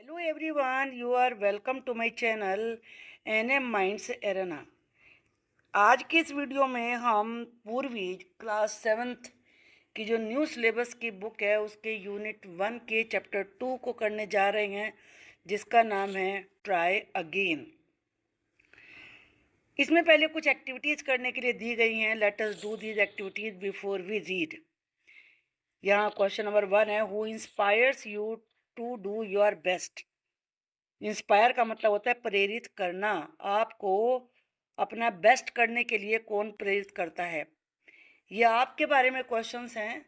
Hello everyone, you are welcome to my channel NM Minds Arena। आज की इस video में हम पूर्वी क्लास सेवन्थ की जो न्यू सिलेबस की बुक है उसके यूनिट 1 के चैप्टर 2 को करने जा रहे हैं, जिसका नाम है ट्राई अगेन। इसमें पहले कुछ एक्टिविटीज़ करने के लिए दी गई हैं। Let us do these activities before we read. यहाँ क्वेश्चन नंबर 1 है, who inspires you to do your best. Inspire का मतलब होता है प्रेरित करना। आपको अपना बेस्ट करने के लिए कौन प्रेरित करता है। ये आपके बारे में क्वेश्चंस हैं,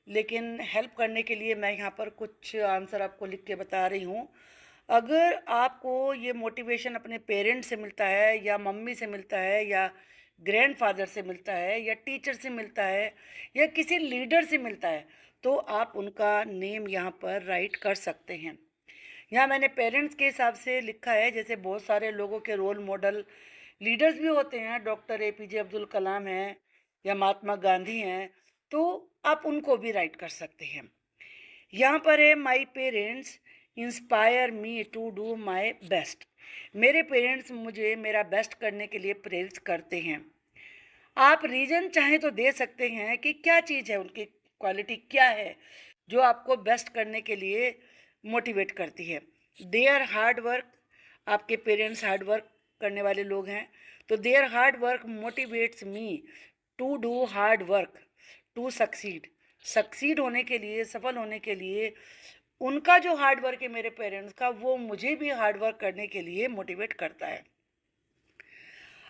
लेकिन हेल्प करने के लिए मैं यहाँ पर कुछ आंसर आपको लिख के बता रही हूँ। अगर आपको ये मोटिवेशन अपने पेरेंट्स से मिलता है, या मम्मी से मिलता है, या ग्रैंडफादर से मिलता है, या टीचर से मिलता है, या किसी लीडर से मिलता है, तो आप उनका नेम यहाँ पर राइट कर सकते हैं। यहाँ मैंने पेरेंट्स के हिसाब से लिखा है, जैसे बहुत सारे लोगों के रोल मॉडल लीडर्स भी होते हैं, डॉक्टर APJ अब्दुल कलाम हैं या महात्मा गांधी हैं, तो आप उनको भी राइट कर सकते हैं। यहाँ पर है, my parents inspire me to do my best. मेरे पेरेंट्स मुझे मेरा बेस्ट करने के लिए प्रेरित करते हैं। आप रीज़न चाहें तो दे सकते हैं कि क्या चीज़ है, उनकी क्वालिटी क्या है जो आपको बेस्ट करने के लिए मोटिवेट करती है। देयर हार्ड वर्क, आपके पेरेंट्स हार्ड वर्क करने वाले लोग हैं, तो their hard work motivates me to do hard work to succeed. Succeed होने के लिए, सफल होने के लिए उनका जो हार्ड वर्क है मेरे पेरेंट्स का, वो मुझे भी हार्ड वर्क करने के लिए मोटिवेट करता है।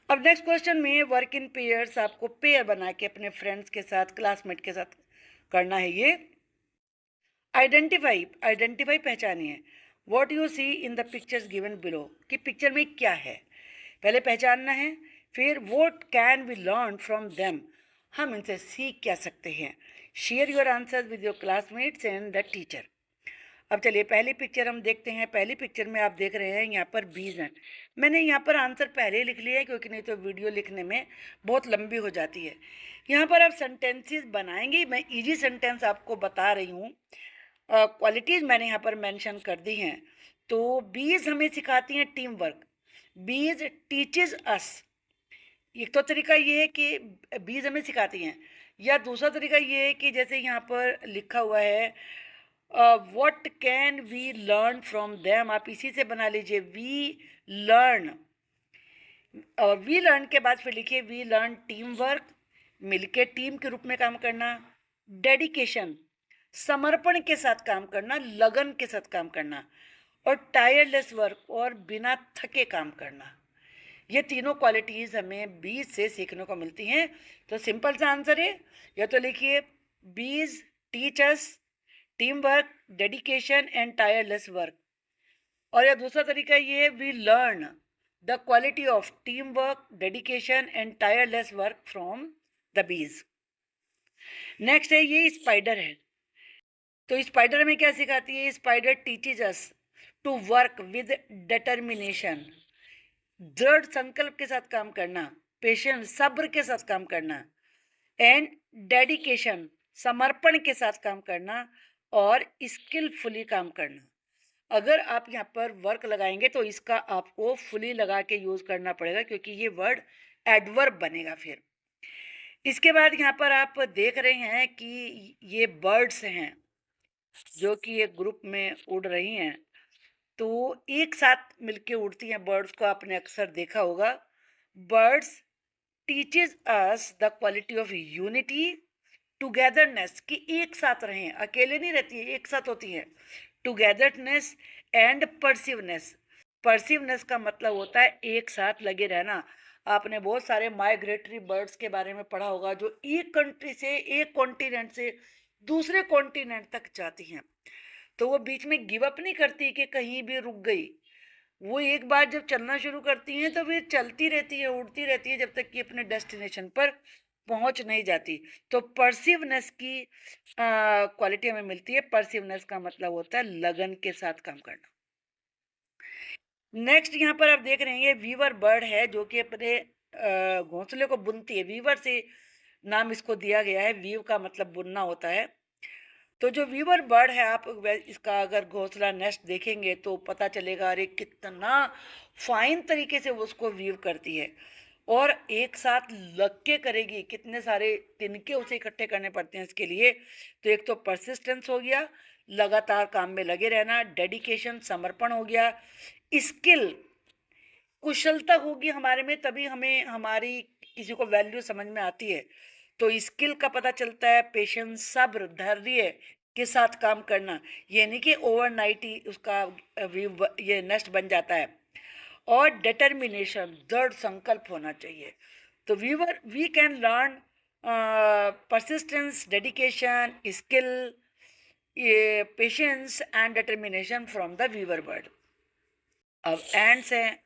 अब नेक्स्ट क्वेश्चन में वर्क इन पेयर्स, आपको पेयर बना के अपने फ्रेंड्स के साथ, क्लासमेट के साथ करना है ये। आइडेंटिफाई पहचानिए। What you see in the pictures given below, कि पिक्चर में क्या है, पहले पहचानना है। फिर what can we learn from them, हम इनसे सीख क्या सकते हैं। Share your answers with your classmates and the teacher. अब चलिए पहली पिक्चर हम देखते हैं। पहली पिक्चर में आप देख रहे हैं यहाँ पर बीज हैं। मैंने यहाँ पर आंसर पहले ही लिख लिया है, क्योंकि नहीं तो वीडियो लिखने में बहुत लंबी हो जाती है। यहाँ पर आप सेंटेंसेस बनाएंगे, मैं इजी सेंटेंस आपको बता रही हूँ। क्वालिटीज़ मैंने यहाँ पर मेंशन कर दी हैं। तो बीज हमें सिखाती हैं टीम वर्क। बीज टीचेज अस। एक तो तरीका ये है कि बीज हमें सिखाती हैं, या दूसरा तरीका ये है कि जैसे यहाँ पर लिखा हुआ है what can we learn from them, आप इसी से बना लीजिए वी लर्न। और वी लर्न के बाद फिर लिखिए वी लर्न टीम वर्क, मिलके टीम के रूप में काम करना। डेडिकेशन, समर्पण के साथ काम करना, लगन के साथ काम करना। और टायरलेस वर्क, और बिना थके काम करना। ये तीनों क्वालिटीज़ हमें बीज से सीखने को मिलती हैं। तो सिंपल सा आंसर है, या तो लिखिए bees teachers team work, dedication and tireless work. और या दूसरा तरीका ये है we learn the quality of team work, dedication and tireless work from the bees. Next है, ये स्पाइडर है। तो स्पाइडर में क्या सिखाती है, spider teaches us to work with determination, दृढ़ संकल्प के साथ काम करना, पेशेंस सब्र के साथ काम करना, एंड डेडिकेशन समर्पण के साथ काम करना, और स्किलफुली काम करना। अगर आप यहाँ पर वर्क लगाएंगे तो इसका आपको फुली लगा के यूज़ करना पड़ेगा, क्योंकि ये वर्ड एडवर्ब बनेगा। फिर इसके बाद यहाँ पर आप देख रहे हैं कि ये बर्ड्स हैं जो कि एक ग्रुप में उड़ रही हैं। तो एक साथ मिलके उड़ती हैं बर्ड्स को आपने अक्सर देखा होगा। Birds teaches us the quality of unity, togetherness, कि एक साथ रहें, अकेले नहीं रहती है, एक साथ होती है। Togetherness and परसिवनेस। परसिवनेस का मतलब होता है एक साथ लगे रहना। आपने बहुत सारे माइग्रेटरी बर्ड्स के बारे में पढ़ा होगा, जो एक कंट्री से, एक कॉन्टिनेंट से दूसरे कॉन्टिनेंट तक जाती हैं। तो वो बीच में गिव अप नहीं करती कि कहीं भी रुक गई। वो एक बार जब चलना शुरू करती हैं तो फिर चलती रहती है, उड़ती रहती है, जब तक कि अपने डेस्टिनेशन पर पहुंच नहीं जाती। तो परसिवनेस की क्वालिटी हमें मिलती है। परसिवनेस का मतलब होता है लगन के साथ काम करना। नेक्स्ट यहाँ पर आप देख रहे हैं, ये वीवर बर्ड है जो कि अपने घोंसले को बुनती है। वीवर से नाम इसको दिया गया है। वीव का मतलब बुनना होता है। तो जो वीवर बर्ड है, आप इसका अगर घोंसला नेस्ट देखेंगे तो पता चलेगा अरे कितना फाइन तरीके से वो उसको वीव करती है, और एक साथ लग के करेगी, कितने सारे तिनके उसे इकट्ठे करने पड़ते हैं इसके लिए। तो एक तो परसिस्टेंस हो गया, लगातार काम में लगे रहना, डेडिकेशन समर्पण हो गया, स्किल कुशलता होगी हमारे में, तभी हमें हमारी किसी को वैल्यू समझ में आती है। तो स्किल का पता चलता है, पेशेंस, सब्र, धैर्य के साथ काम करना, ये नहीं कि ओवरनाइट ही उसका ये नेस्ट बन जाता है। और डिटर्मिनेशन, दृढ़ संकल्प होना चाहिए। तो we can learn persistence, dedication, skill, ये patience and determination from the weaver bird. अब एंड्स हैं,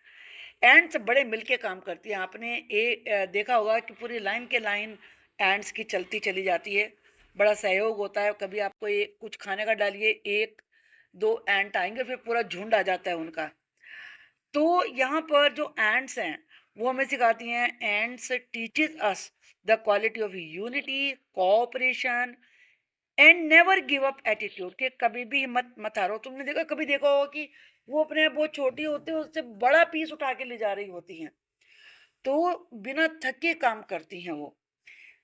एंड्स बड़े मिलके काम करती हैं। आपने देखा होगा कि पूरी लाइन के लाइन एंड्स की चलती चली जाती है, बड़ा सहयोग होता है। कभी आपको कुछ खाने का डालिए, एक दो एंट आएंगे, फिर पूरा झुंड आ जाता है उनका। तो यहाँ पर जो एंड्स हैं वो हमें सिखाती हैं, ends teaches us the quality of unity, cooperation and never give up attitude, कि कभी भी हिम्मत मत हारो। तुमने कभी देखा होगा कि वो अपने बहुत छोटी होते हैं, उससे बड़ा पीस उठा के ले जा रही होती हैं, तो बिना थके काम करती हैं वो।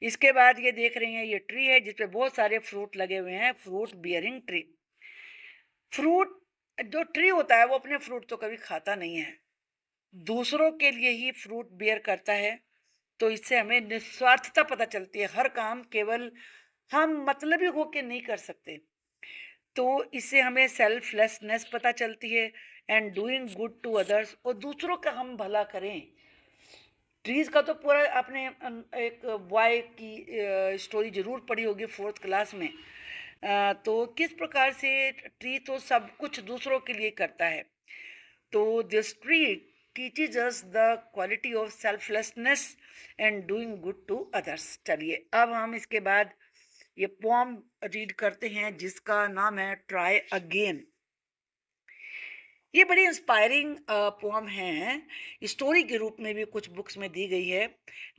इसके बाद ये देख रही हैं, ये ट्री है जिसपे बहुत सारे फ्रूट लगे हुए हैं, फ्रूट बियरिंग ट्री। फ्रूट, जो ट्री होता है वो अपने फ्रूट तो कभी खाता नहीं है, दूसरों के लिए ही फ्रूट बियर करता है। तो इससे हमें निस्वार्थता पता चलती है, हर काम केवल हम मतलबी होके नहीं कर सकते। तो इससे हमें सेल्फलेसनेस पता चलती है, and doing good to others, और दूसरों का हम भला करें। ट्रीज का तो पूरा आपने एक बॉय की स्टोरी जरूर पढ़ी होगी 4th क्लास में। तो किस प्रकार से ट्री तो सब कुछ दूसरों के लिए करता है। तो this tree teaches us the quality of selflessness and doing good to others। चलिए अब हम इसके बाद ये पोम रीड करते हैं जिसका नाम है ट्राई अगेन। ये बड़ी इंस्पायरिंग पोम है, स्टोरी के रूप में भी कुछ बुक्स में दी गई है।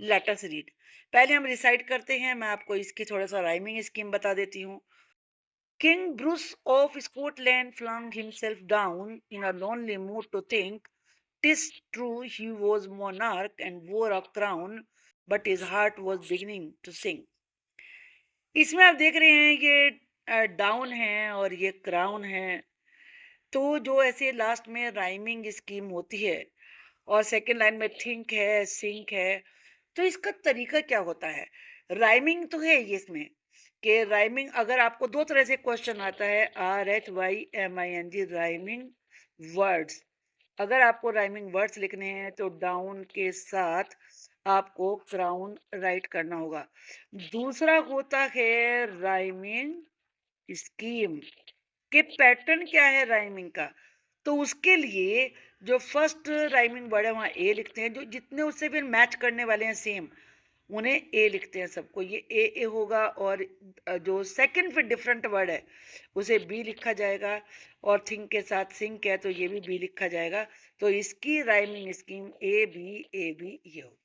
Let us read. पहले हम रिसाइट करते हैं, मैं आपको इसकी थोड़ा सा राइमिंग स्कीम बता देती हूँ। King Bruce of Scotland flung himself down in a lonely mood to think. 'Tis true he was monarch and wore a crown, but his heart was beginning to sing। इसमें आप देख रहे हैं ये down है और ये क्राउन है। तो जो ऐसे लास्ट में राइमिंग स्कीम होती है और सेकंड लाइन में थिंक है, सिंक है, तो इसका तरीका क्या होता है। राइमिंग तो है ये इसमें, कि राइमिंग अगर आपको दो तरह से क्वेश्चन आता है, RHYMING राइमिंग वर्ड्स। अगर आपको राइमिंग वर्ड्स लिखने हैं तो डाउन के साथ आपको क्राउन राइट करना होगा। दूसरा होता है राइमिंग स्कीम, के पैटर्न क्या है राइमिंग का। तो उसके लिए जो फर्स्ट राइमिंग वर्ड है वहाँ ए लिखते हैं, जो जितने उससे फिर मैच करने वाले हैं सेम, उन्हें ए लिखते हैं सबको, ये ए होगा। और जो सेकंड फिर डिफरेंट वर्ड है उसे बी लिखा जाएगा, और थिंक के साथ सिंक है तो ये भी बी लिखा जाएगा। तो इसकी राइमिंग स्कीम ए बी ये होगी।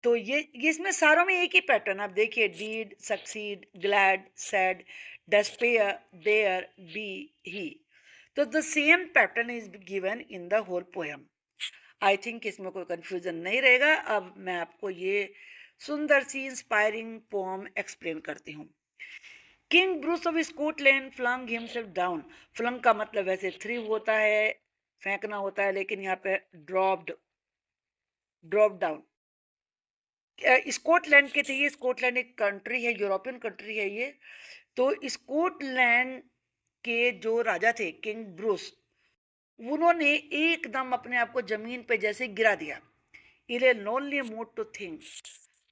तो ये इसमें सारों में एक ही पैटर्न आप देखिए, deed, succeed, glad, sad, despair, there, be, he। तो the same pattern is given in the whole poem. I think इसमें कोई कंफ्यूजन नहीं रहेगा। अब मैं आपको ये सुंदर सी इंस्पायरिंग पोएम एक्सप्लेन करती हूँ। King Bruce of Scotland flung himself down. Flung का मतलब वैसे थ्री होता है, फेंकना होता है, लेकिन यहाँ पे ड्रॉप डाउन। स्कॉटलैंड के थे ये, स्कॉटलैंड एक कंट्री है, यूरोपियन कंट्री है ये। तो स्कॉटलैंड के जो राजा थे किंग ब्रूस, उन्होंने एकदम अपने आप को जमीन पे जैसे गिरा दिया। इले लोनली मूड टू थिंक,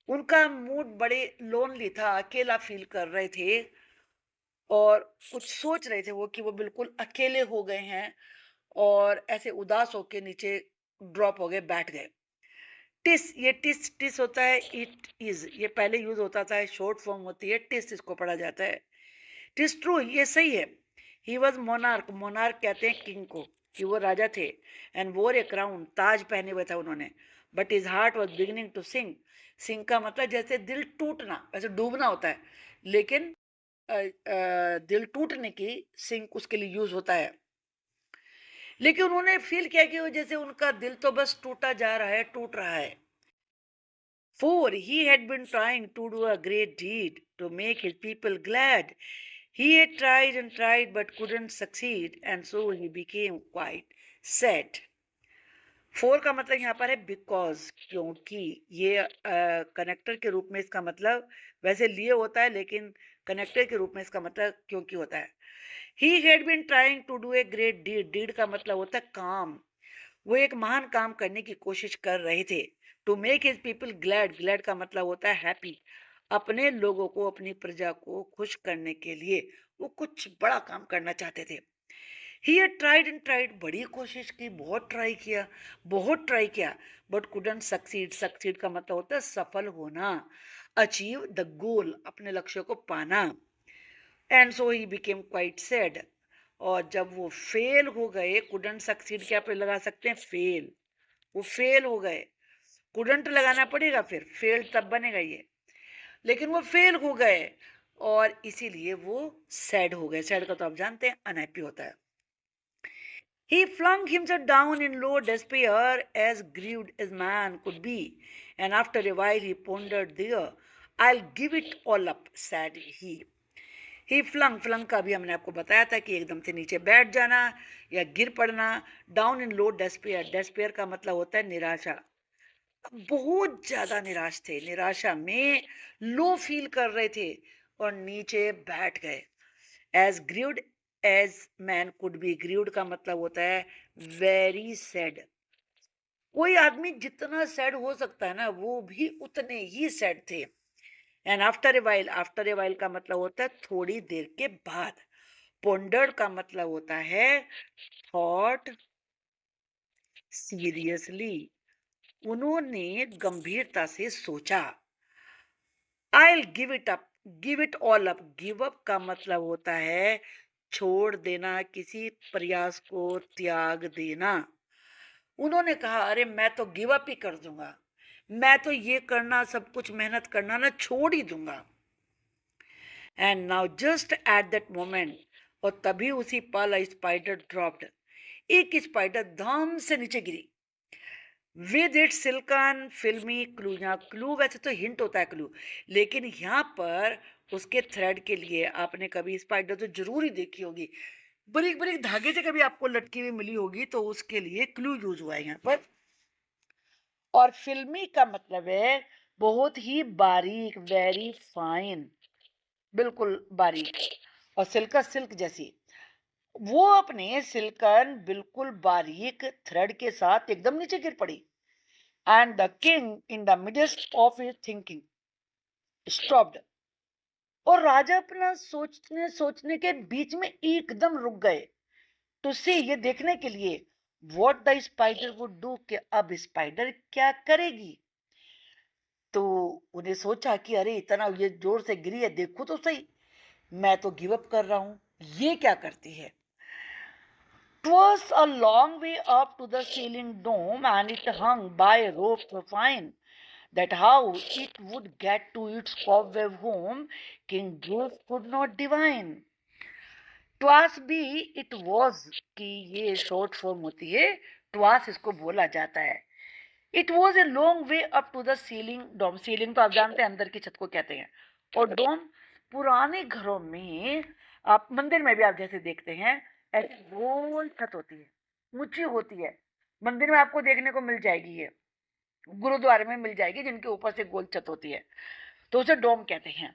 उनका मूड बड़े लोनली था, अकेला फील कर रहे थे, और कुछ सोच रहे थे वो कि वो बिल्कुल अकेले हो गए हैं, और ऐसे उदास होके नीचे ड्रॉप हो गए, बैठ गए। टिस, ये टिस होता है इट इज, ये पहले यूज होता था, शॉर्ट फॉर्म होती है, टिस इसको पढ़ा जाता है। टिस ट्रू, ये सही है। ही वॉज मोनार्क, मोनार्क कहते हैं किंग को, कि वो राजा थे। एंड वोर ए क्राउन, ताज पहने हुए था उन्होंने। But his heart was beginning to sink, sink का मतलब जैसे दिल टूटना, वैसे डूबना होता है, लेकिन दिल टूटने की सिंक उसके लिए यूज होता है, लेकिन उन्होंने फील किया कि वो जैसे उनका दिल तो बस टूटा जा रहा है, टूट रहा है। For he had been trying to do a great deed to make his people glad. He had tried and tried but couldn't succeed, and so he became quite sad. Four का मतलब यहाँ पर है बिकॉज, क्योंकि। ये connector के रूप में इसका मतलब वैसे लिए होता है, लेकिन कनेक्टर के रूप में इसका मतलब क्योंकि होता है। He had been trying to do a great deed, deed का मतलब होता है काम। वो एक महान काम करने की कोशिश कर रहे थे। To make his people glad, glad का मतलब होता है हैप्पी। अपने लोगों को, अपनी प्रजा को खुश करने के लिए वो कुछ बड़ा काम करना चाहते थे। He had tried and tried, बड़ी कोशिश की, बहुत ट्राई किया, बहुत ट्राई किया, बट कुडंट सक्सीड। सक्सीड का मतलब होता है सफल होना, अचीव द गोल, अपने लक्ष्य को पाना। And so he became quite sad, और जब वो फेल हो गए, कुडंट सक्सीड क्या पे लगा सकते हैं, फेल। वो फेल हो गए, कुडंट लगाना पड़ेगा, फिर फेल तब बनेगा ये, लेकिन वो फेल हो गए और इसीलिए वो सैड हो गए। सैड का तो आप जानते हैं अनहैप्पी होता है। He flung himself down in low despair, as grieved as man could be, and after a while he pondered there. I'll give it all up, said he. He flung, flung का भी हमने आपको बताया था कि एकदम से नीचे बैठ जाना या गिर पड़ना। Down in low despair, despair का मतलब होता है निराशा। बहुत ज्यादा निराश थे, निराशा में लो फील कर रहे थे और नीचे बैठ गए। As grieved as man could be, grieved का मतलब होता है वेरी सैड। कोई आदमी जितना सैड हो सकता है ना, वो भी उतने ही सैड थे। And after a while, after a while का मतलब होता है थोड़ी देर के बाद। पोंडर्ड का मतलब होता है थॉट सीरियसली, उन्होंने गंभीरता से सोचा। I give it up, give it all up, give up का मतलब होता है छोड़ देना, किसी प्रयास को त्याग देना। उन्होंने कहा अरे मैं तो गिव अप ही कर दूंगा, मैं तो ये करना, सब कुछ मेहनत करना ना छोड़ ही दूंगा। And now just at that moment, और तभी उसी पल स्पाइडर ड्रॉप्ड, एक स्पाइडर धम से नीचे गिरी। विद इट सिल्कन फिल्मी क्लू, यहाँ क्लू वैसे तो हिंट होता है क्लू, लेकिन यहाँ पर उसके थ्रेड के लिए आपने कभी स्पाइडर तो जरूर ही देखी होगी, बारीक बारीक धागे से कभी आपको लटकी हुई मिली होगी, तो उसके लिए क्लू यूज हुआ है यहाँ पर। और फिल्मी का मतलब है बहुत ही बारीक, वेरी फाइन, बिल्कुल बारीक। और सिल्का, सिल्क जैसी। वो अपने सिल्कन बिल्कुल बारीक थ्रेड के साथ एकदम नीचे गिर पड़ी। And the king in the midst of his thinking stopped, और राजा अपना सोचने सोचने के बीच में एकदम रुक गए। टू सी, ये देखने के लिए, what the spider would do, कि अब स्पाइडर क्या करेगी। तो उन्हें सोचा कि अरे इतना ये जोर से गिरी है, देखो तो सही, मैं तो गिव अप कर रहा हूं, ये क्या करती है। Twas a long way up to the ceiling dome, and it hung by a rope so fine that how it would get to its cobweb home, King Bruce could not divine. Twas भी it was की ये short form होती है, twas इसको बोला जाता है। It was a long way up to the ceiling dome, ceiling तो आप जानते हैं अंदर की छत को कहते हैं, और डोम पुराने घरों में, आप मंदिर में भी आप जैसे देखते हैं ऐसी गोल छत होती है, ऊंची होती है। मंदिर में आपको देखने को मिल जाएगी, ये गुरुद्वारे में मिल जाएगी, जिनके ऊपर से गोल छत होती है, तो उसे डोम कहते हैं।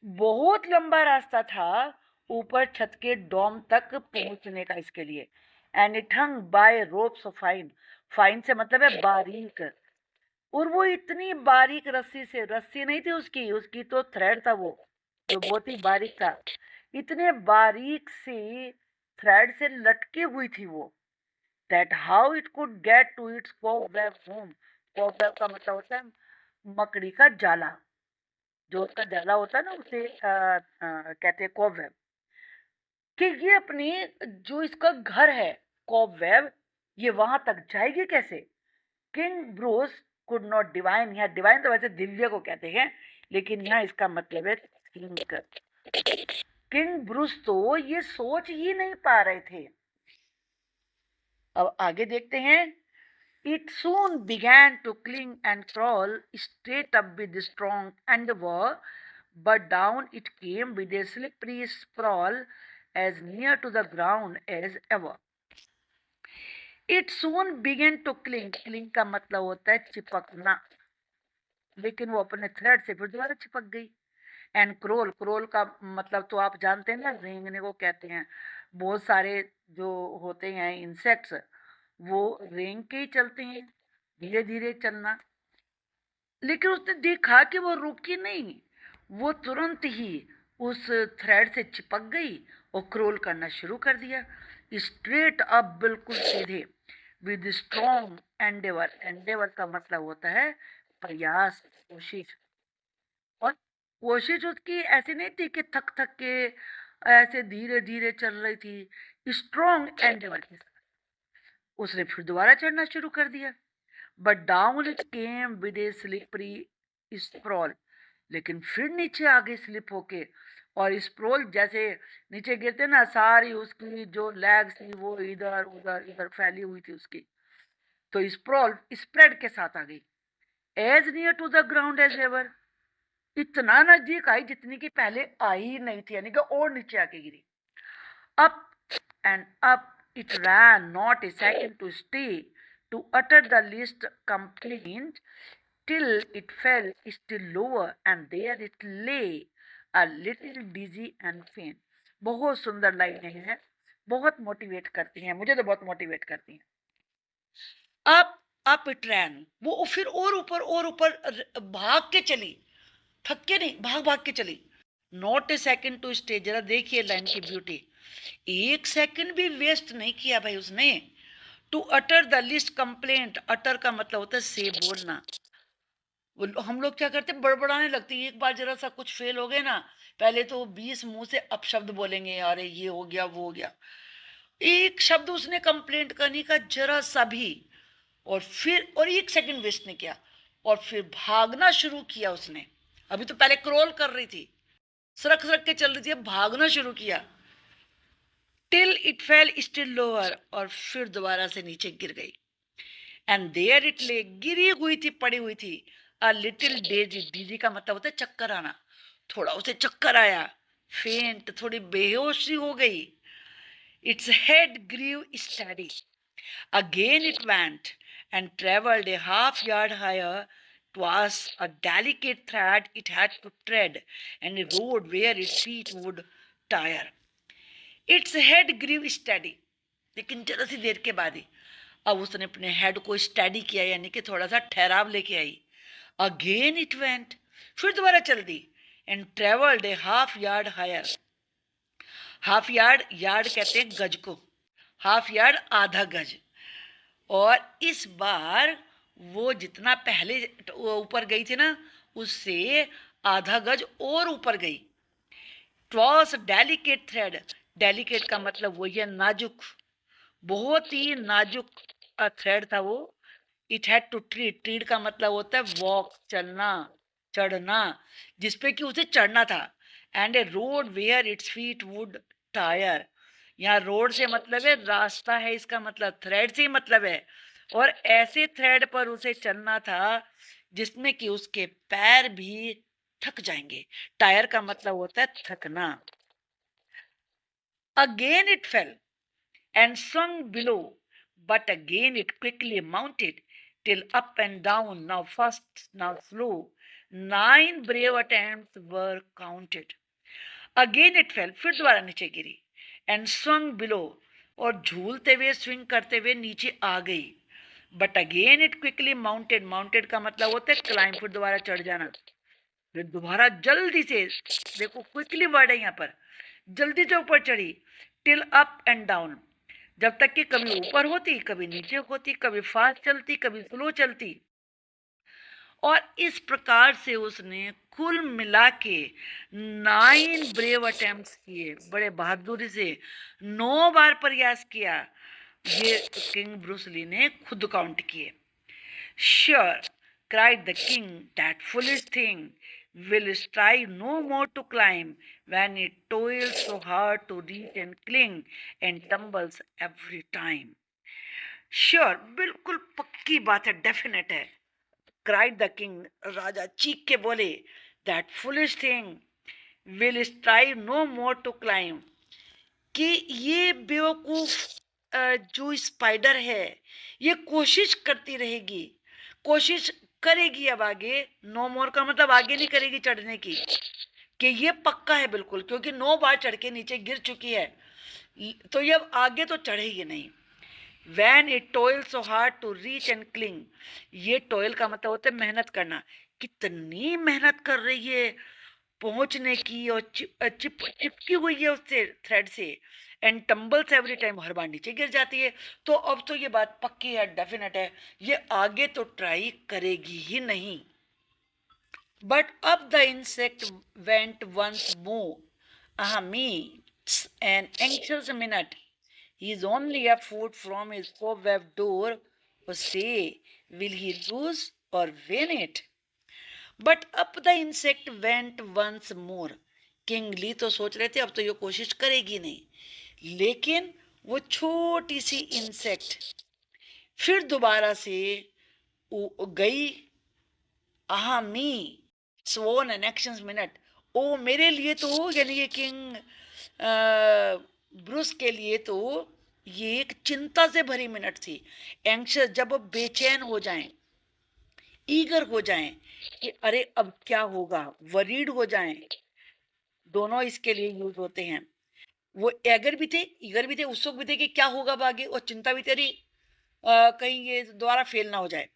बहुत लंबा रास्ता था ऊपर छत के डोम तक पहुंचने का इसके लिए। And it hung by ropes of fine, fine से मतलब है बारीक, और वो इतनी बारीक रस्सी से, रस्सी नहीं थी उसकी, उसकी तो थ्रेड था वो, जो बहुत ही बारीक था, इतने बारीक सी थ्रेड से लटकी हुई थी वो। That how it could get to its cobweb home, cobweb का मतलब होता है मकड़ी का जाला, जो उसका जाला होता है ना उसे कहते हैं कॉबवेब। कि ये अपनी, जो इसका घर है कॉबवेब, ये वहां तक जाएगी कैसे। King Bruce could not divine, यहाँ डिवाइन तो वैसे दिव्य को कहते हैं, लेकिन यहाँ इसका मतलब है किंग, किंग ब्रूस तो ये सोच ही नहीं पा रहे थे। अब आगे देखते हैं। It soon began to cling and crawl straight up with a strong endeavor, but down it came with a slippery sprawl as near to the ground as ever. It soon began to cling. Cling का मतलब होता है चिपकना, लेकिन वो अपने thread से फिर दोबारा चिपक गई। एंड क्रोल, क्रोल का मतलब तो आप जानते हैं ना, रेंगने को कहते हैं। बहुत सारे जो होते हैं इंसेक्ट्स, वो रेंग के ही चलते हैं, धीरे धीरे चलना। लेकिन उसने देखा कि वो रुकी नहीं, वो तुरंत ही उस थ्रेड से चिपक गई और क्रोल करना शुरू कर दिया, स्ट्रेट अप, बिल्कुल सीधे। विद स्ट्रॉन्ग एंडेवर, एंडेवर का मतलब होता है प्रयास, कोशिश। और कोशिश उसकी ऐसी नहीं थी कि थक थक के ऐसे धीरे धीरे चल रही थी, स्ट्रॉन्ग एंडेवर के साथ उसने फिर दोबारा चढ़ना शुरू कर दिया। But down it came with A slippery sprawl, लेकिन फिर नीचे आगे स्लिप होके, और स्प्रोल जैसे नीचे गिरते ना, सारी उसकी जो लेग्स थी वो इधर उधर इधर फैली हुई थी उसकी, तो स्प्रोल स्प्रेड के साथ आ गई। As near to the ground as ever, इतना नजदीक आई जितनी की पहले आई ही नहीं थी, यानी कि और नीचे आके गिरी। Up and up it ran, not a second to stay, to utter the least complaint, till it fell still lower, and there it lay, a little dizzy and faint. बहुत सुंदर लाइनें हैं, बहुत मोटिवेट करती हैं, मुझे तो बहुत मोटिवेट करती हैं। अप इट रैन, वो फिर और ऊपर भाग के चली, थक के नहीं, भाग भाग के चली। Not a second to stay, जरा देखिए लाइन की ब्यूटी, एक सेकंड भी वेस्ट नहीं किया भाई उसने। To utter the least complaint, utter का मतलब होता है से बोलना। हम लोग क्या करते हैं, बड़बड़ाने लगते हैं, एक बार जरा सा कुछ फेल हो गए ना, पहले तो 20 मुंह से अपशब्द बोलेंगे, अरे ये हो गया वो हो गया। एक शब्द उसने कंप्लेंट करने का जरा सा भी, और एक सेकंड वेस्ट नहीं किया, और फिर भागना शुरू किया उसने। अभी तो पहले क्रोल कर रही थी, सरक सरक के चल रही थी, अब भागना शुरू किया। Till it fail still lower, और फिर दोबारा से नीचे गिर गई। एंड देयर इट ले, गिरी हुई थी, पड़ी हुई थी। अ लिटिल डेजी, डीजी का मतलब होता है चक्कर आना, थोड़ा उसे चक्कर आया। फेंट, थोड़ी बेहोशी हो गई। Its head grieve study, again it went and traveled a half yard higher. 'Twas a delicate thread it had to tread, and a road where its feet would tire. Its head grew steady, लेकिन जरा सी देर के बाद ही अब उसने अपने head को study किया, यानी कि थोड़ा सा ठहराव लेके आई। अगेन इट वेंट, फिर दोबारा चल दी। And travelled a half yard higher, half yard, yard कहते हैं गज को, हाफ यार्ड आधा गज। और इस बार वो जितना पहले ऊपर गई थी ना, उससे आधा गज और ऊपर गई। ट्वॉस डेलिकेट थ्रेड, डेलिकेट का मतलब वही है नाजुक, बहुत ही नाजुक थ्रेड था वो। इट हैड टू ट्रीड, ट्रीड का मतलब होता है वॉक, चलना, चढ़ना, जिसपे कि उसे चढ़ना था। And a road where its feet would tire, यहाँ रोड से मतलब है रास्ता है, इसका मतलब थ्रेड से ही मतलब है। और ऐसे थ्रेड पर उसे चलना था जिसमें कि उसके पैर भी थक जाएंगे। टायर का मतलब होता है थकना। Again it fell and swung below, but again it quickly mounted, till up and down, now fast, now slow, 9 brave attempts were counted. Again it fell, फिर दोबारा नीचे गिरी, and swung below, और झूलते हुए स्विंग करते हुए नीचे आ गई। But again it quickly mounted, mounted का मतलब होता है क्लाइंब, फिर दोबारा चढ़ जाना। फिर दोबारा जल्दी से, देखो क्विकली वर्ड है यहाँ पर, जल्दी से ऊपर चढ़ी। टिल अप एंड डाउन, जब तक कि कभी ऊपर होती, कभी नीचे होती, कभी फास्ट चलती, कभी स्लो चलती। और इस प्रकार से उसने कुल मिला के 9 ब्रेव अटेम्प्ट्स किए, बड़े बहादुरी से 9 बार प्रयास किया। ये किंग ब्रूस ली ने खुद काउंट किए। Sure, cried the king, that foolish thing, will strive no more to climb when it toils so hard to reach and cling and tumbles every time. Sure, बिल्कुल पक्की बात है, definite है. Cried the king, राजा चीख के बोले, that foolish thing will strive no more to climb. कि ये बेवकूफ जो स्पाइडर है ये कोशिश करती रहेगी, कोशिश करेगी अब आगे. नो मोर का मतलब आगे नहीं करेगी चढ़ने की, कि ये पक्का है बिल्कुल, क्योंकि 9 बार चढ़ के नीचे गिर चुकी है, तो ये अब आगे तो चढ़ेगी नहीं. When it toil so hard to reach and cling, ये टोयल का मतलब होता है मेहनत करना. कितनी मेहनत कर रही है पहुंचने की, और चिपकी हुई है उससे, थ्रेड से. एंड टम्बल्स एवरी टाइम, हर बार नीचे गिर जाती है. तो अब तो ये बात पक्की है, डेफिनेट है, ये आगे तो ट्राई करेगी ही नहीं. बट अब the insect went once more, meets an anxious minute. He is only a foot from his cobweb door. Or say, will he lose or win it? But up the insect went once more. King Lee तो सोच रहे थे अब तो ये कोशिश करेगी नहीं, लेकिन वो छोटी सी इंसेक्ट फिर दोबारा से गई. मी स्वोन एन एक्शन मिनट, ओ मेरे लिए तो, यानी ये किंग ब्रूस के लिए तो ये एक चिंता से भरी मिनट थी. एंक्शस, जब वो बेचैन हो जाएं, ईगर हो जाएं कि अरे अब क्या होगा, वरीड हो जाएं, दोनों इसके लिए यूज होते हैं. वो एगर भी थे, ईगर भी थे, उत्सुक भी थे कि क्या होगा आगे, और चिंता भी तेरी कहीं ये दोबारा फेल ना हो जाए.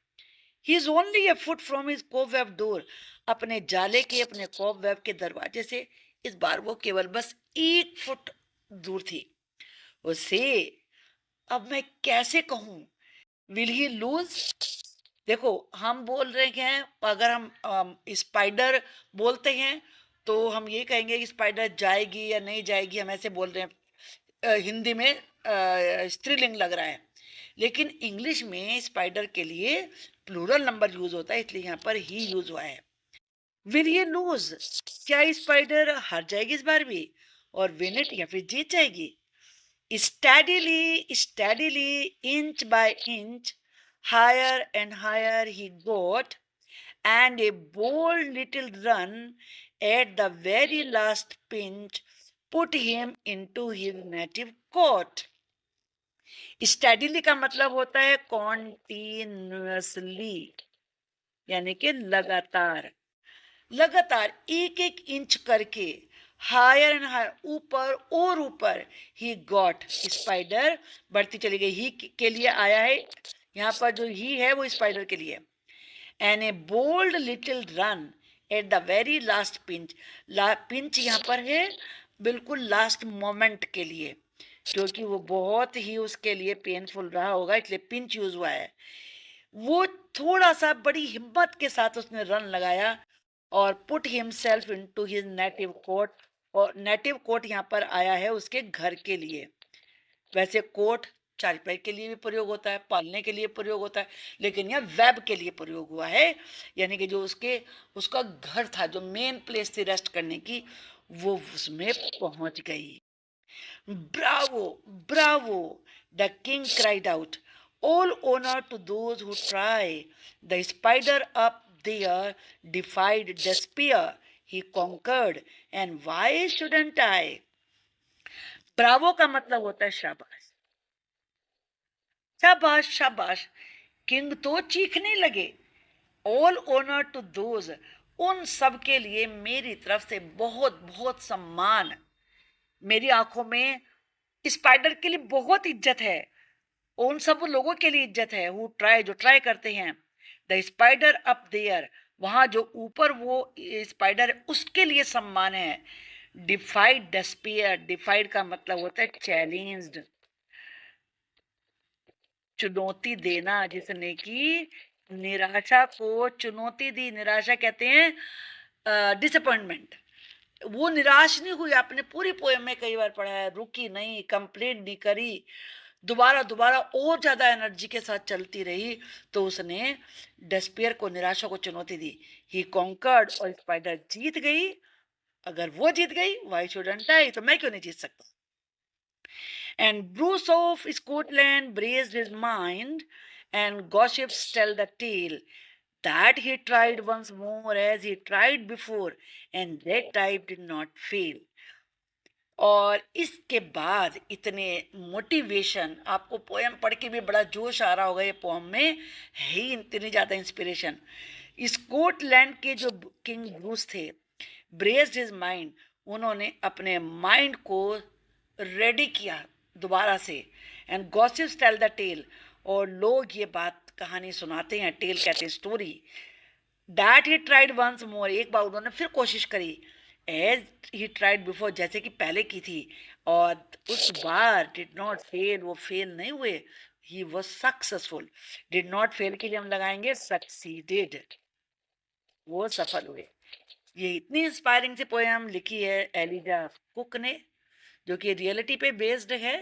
He is only a foot from his cobweb door, अपने जाले के, अपने कोबवेब के दरवाजे से इस बार वो केवल बस 1 फुट दूर थी. उसे अब मैं कैसे कहूं, विल ही लूज. देखो हम बोल रहे हैं, अगर हम स्पाइडर बोलते हैं तो हम ये कहेंगे कि स्पाइडर जाएगी या नहीं जाएगी, हम ऐसे बोल रहे हैं. हिंदी में स्त्रीलिंग लग रहा है, लेकिन इंग्लिश में स्पाइडर के लिए प्लूरल नंबर यूज होता है, इसलिए यहाँ पर ही यूज हुआ है. विल ये लूज, क्या स्पाइडर हार जाएगी इस बार भी, और विन इट, या फिर जीत जाएगी. steadily, inch by inch, higher and higher he got, and a bold little run at the very last pinch put him into his native court. steadily का मतलब होता है continuously, यानी कि लगातार, लगातार 1-1 इंच करके, हायर एंड हायर, ऊपर और ऊपर. ही गॉट, स्पाइडर बढ़ती चली गई. ही के लिए आया है यहाँ पर, जो ही है वो स्पाइडर के लिए. And a bold little run at the very last pinch, pinch यहाँ पर है बिल्कुल लास्ट मोमेंट के लिए, क्योंकि वो बहुत ही उसके लिए पेनफुल रहा होगा, इसलिए पिंच यूज हुआ है. वो थोड़ा सा बड़ी हिम्मत के साथ उसने रन लगाया और put himself into his native coat. और नेटिव कोट यहाँ पर आया है उसके घर के लिए. वैसे कोट चारपाई के लिए भी प्रयोग होता है, पालने के लिए प्रयोग होता है, लेकिन यह वेब के लिए प्रयोग हुआ है, यानी कि जो उसका घर था, जो मेन प्लेस थी रेस्ट करने की, वो उसमें पहुंच गई. Bravo Bravo, the king cried out. All honor to those who try. The spider up there defied despair. He conquered. And why shouldn't I? Bravo का मतलब होता है शाबाश, शाबाश शाबाश. किंग तो चीखने लगे. ऑल ओनर टू दोज, उन सब के लिए मेरी तरफ से बहुत बहुत सम्मान. मेरी आंखों में स्पाइडर के लिए बहुत इज्जत है, उन सब लोगों के लिए इज्जत है हु ट्राई, जो ट्राई करते हैं. द स्पाइडर अप देयर, वहां जो ऊपर वो स्पाइडर है उसके लिए सम्मान है. डिफाइड डेस्पियर, डिफाइड का मतलब होता है चैलेंज्ड, चुनौती देना. जिसने की निराशा को चुनौती दी, निराशा कहते हैं डिसअपॉइंटमेंट. वो निराश नहीं हुई, आपने पूरी पोएम में कई बार पढ़ा है, रुकी नहीं, कंप्लेंट नहीं करी, दोबारा दोबारा और ज़्यादा एनर्जी के साथ चलती रही, तो उसने डेस्पेयर को, निराशा को चुनौती दी। ही कॉन्कर्ड, और स्पाइडर जीत गई। अगर वो जीत गई, वाई शुडंट आई, तो मैं क्यों नहीं जीत सकता। And Bruce of Scotland braced his mind, and gossips tell the tale that he tried once more as he tried before, and that time did not fail. और इसके बाद इतने मोटिवेशन, आपको पोएम पढ़ के भी बड़ा जोश आ रहा होगा, ये पोएम में है ही इतनी ज़्यादा इंस्पिरेशन। स्कॉटलैंड के जो किंग ब्रूस थे, ब्रेस्ड हिज माइंड, उन्होंने अपने माइंड को रेडी किया दोबारा से। And gossips tell the tale, और लोग ये बात कहानी सुनाते हैं, टेल कहते हैं story, that he tried once more, एक बार उन्होंने फिर कोशिश करी, एज ही ट्राइड बिफोर, जैसे कि पहले की थी, और उस बार डिड नॉट फेल, वो फेल नहीं हुए, he was successful. Did not fail के लिए हम लगाएंगे सक्सीडेड, वो सफल हुए। ये इतनी इंस्पायरिंग सी पोएम लिखी है एलिजा कुक ने, जो कि रियलिटी पे बेस्ड है,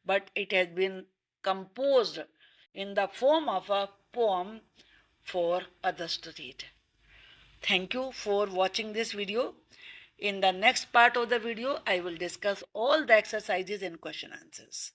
but it has been composed in the form of a poem for others to read. Thank you for watching this video. In the next part of the video, I will discuss all the exercises and question answers.